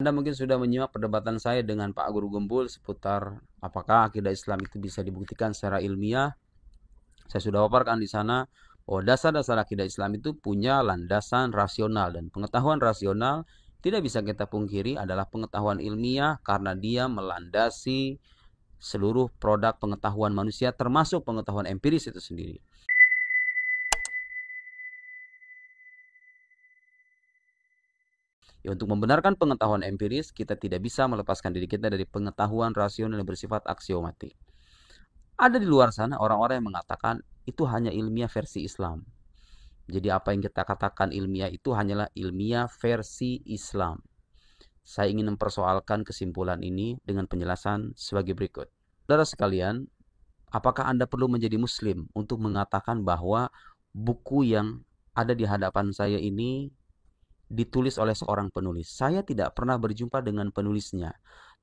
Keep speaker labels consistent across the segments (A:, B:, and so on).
A: Anda mungkin sudah menyimak perdebatan saya dengan Pak Guru Gembul seputar apakah akidah Islam itu bisa dibuktikan secara ilmiah. Saya sudah paparkan di sana bahwa dasar-dasar akidah Islam itu punya landasan rasional, dan pengetahuan rasional tidak bisa kita pungkiri adalah pengetahuan ilmiah karena dia melandasi seluruh produk pengetahuan manusia termasuk pengetahuan empiris itu sendiri. Ya, untuk membenarkan pengetahuan empiris, kita tidak bisa melepaskan diri kita dari pengetahuan rasional yang bersifat aksiomatik. Ada di luar sana orang-orang yang mengatakan itu hanya ilmiah versi Islam. Jadi apa yang kita katakan ilmiah itu hanyalah ilmiah versi Islam. Saya ingin mempersoalkan kesimpulan ini dengan penjelasan sebagai berikut. Saudara sekalian, apakah Anda perlu menjadi Muslim untuk mengatakan bahwa buku yang ada di hadapan saya ini ditulis oleh seorang penulis? Saya tidak pernah berjumpa dengan penulisnya.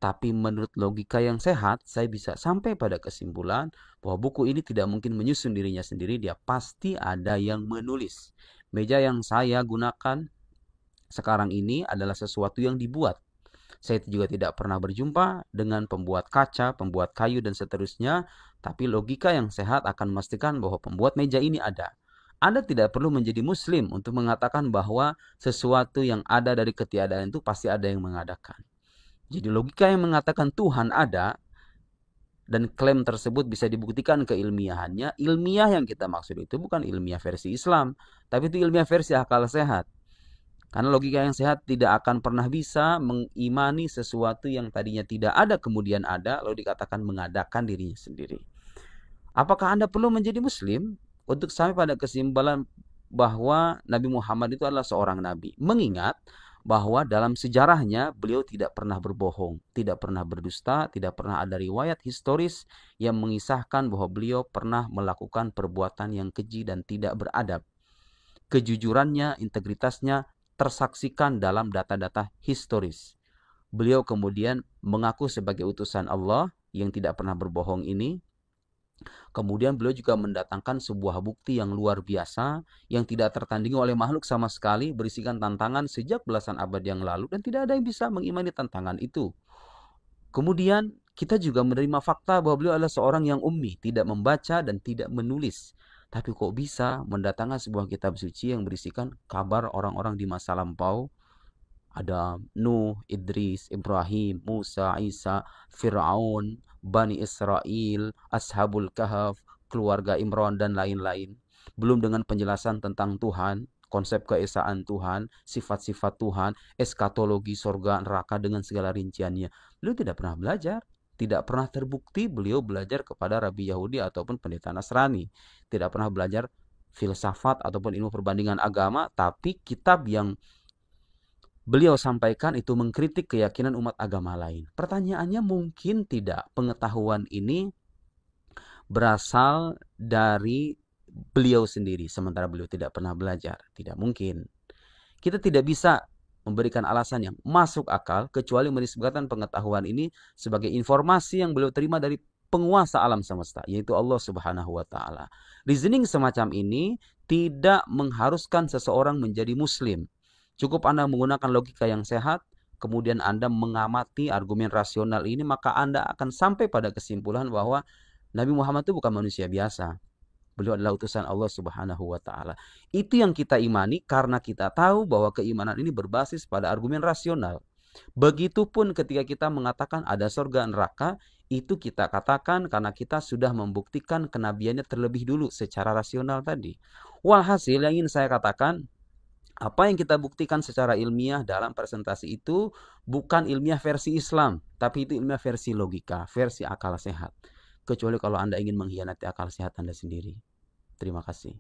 A: Tapi menurut logika yang sehat, saya bisa sampai pada kesimpulan bahwa buku ini tidak mungkin menyusun dirinya sendiri. Dia pasti ada yang menulis. Meja yang saya gunakan sekarang ini adalah sesuatu yang dibuat. Saya juga tidak pernah berjumpa dengan pembuat kaca, pembuat kayu, dan seterusnya. Tapi logika yang sehat akan memastikan bahwa pembuat meja ini ada. Anda tidak perlu menjadi Muslim untuk mengatakan bahwa sesuatu yang ada dari ketiadaan itu pasti ada yang mengadakan. Jadi logika yang mengatakan Tuhan ada dan klaim tersebut bisa dibuktikan keilmiahannya, ilmiah yang kita maksud itu bukan ilmiah versi Islam, tapi itu ilmiah versi akal sehat. Karena logika yang sehat tidak akan pernah bisa mengimani sesuatu yang tadinya tidak ada kemudian ada, lalu dikatakan mengadakan dirinya sendiri. Apakah Anda perlu menjadi Muslim untuk sampai pada kesimpulan bahwa Nabi Muhammad itu adalah seorang nabi? Mengingat bahwa dalam sejarahnya beliau tidak pernah berbohong, tidak pernah berdusta, tidak pernah ada riwayat historis yang mengisahkan bahwa beliau pernah melakukan perbuatan yang keji dan tidak beradab. Kejujurannya, integritasnya tersaksikan dalam data-data historis. Beliau kemudian mengaku sebagai utusan Allah yang tidak pernah berbohong ini. Kemudian beliau juga mendatangkan sebuah bukti yang luar biasa yang tidak tertandingi oleh makhluk sama sekali, berisikan tantangan sejak belasan abad yang lalu dan tidak ada yang bisa mengimani tantangan itu. Kemudian kita juga menerima fakta bahwa beliau adalah seorang yang ummi, tidak membaca dan tidak menulis. Tapi kok bisa mendatangkan sebuah kitab suci yang berisikan kabar orang-orang di masa lampau? Ada Nuh, Idris, Ibrahim, Musa, Isa, Fir'aun, Bani Israel, Ashabul Kahf, keluarga Imran, dan lain-lain. Belum dengan penjelasan tentang Tuhan, konsep keesaan Tuhan, sifat-sifat Tuhan, eskatologi surga neraka dengan segala rinciannya. Beliau tidak pernah belajar. Tidak pernah terbukti beliau belajar kepada Rabi Yahudi ataupun pendeta Nasrani. Tidak pernah belajar filsafat ataupun ilmu perbandingan agama, tapi kitab yang beliau sampaikan itu mengkritik keyakinan umat agama lain. Pertanyaannya mungkin tidak pengetahuan ini berasal dari beliau sendiri, sementara beliau tidak pernah belajar. Tidak mungkin. Kita tidak bisa memberikan alasan yang masuk akal kecuali menisbatkan pengetahuan ini sebagai informasi yang beliau terima dari penguasa alam semesta, yaitu Allah Subhanahu wa Ta'ala. Reasoning semacam ini tidak mengharuskan seseorang menjadi Muslim. Cukup Anda menggunakan logika yang sehat, kemudian Anda mengamati argumen rasional ini, maka Anda akan sampai pada kesimpulan bahwa Nabi Muhammad itu bukan manusia biasa. Beliau adalah utusan Allah Subhanahu wa Ta'ala. Itu yang kita imani karena kita tahu bahwa keimanan ini berbasis pada argumen rasional. Begitupun ketika kita mengatakan ada surga neraka, itu kita katakan karena kita sudah membuktikan kenabiannya terlebih dulu secara rasional tadi. Walhasil yang ingin saya katakan, apa yang kita buktikan secara ilmiah dalam presentasi itu bukan ilmiah versi Islam, tapi itu ilmiah versi logika, versi akal sehat. Kecuali kalau Anda ingin mengkhianati akal sehat Anda sendiri. Terima kasih.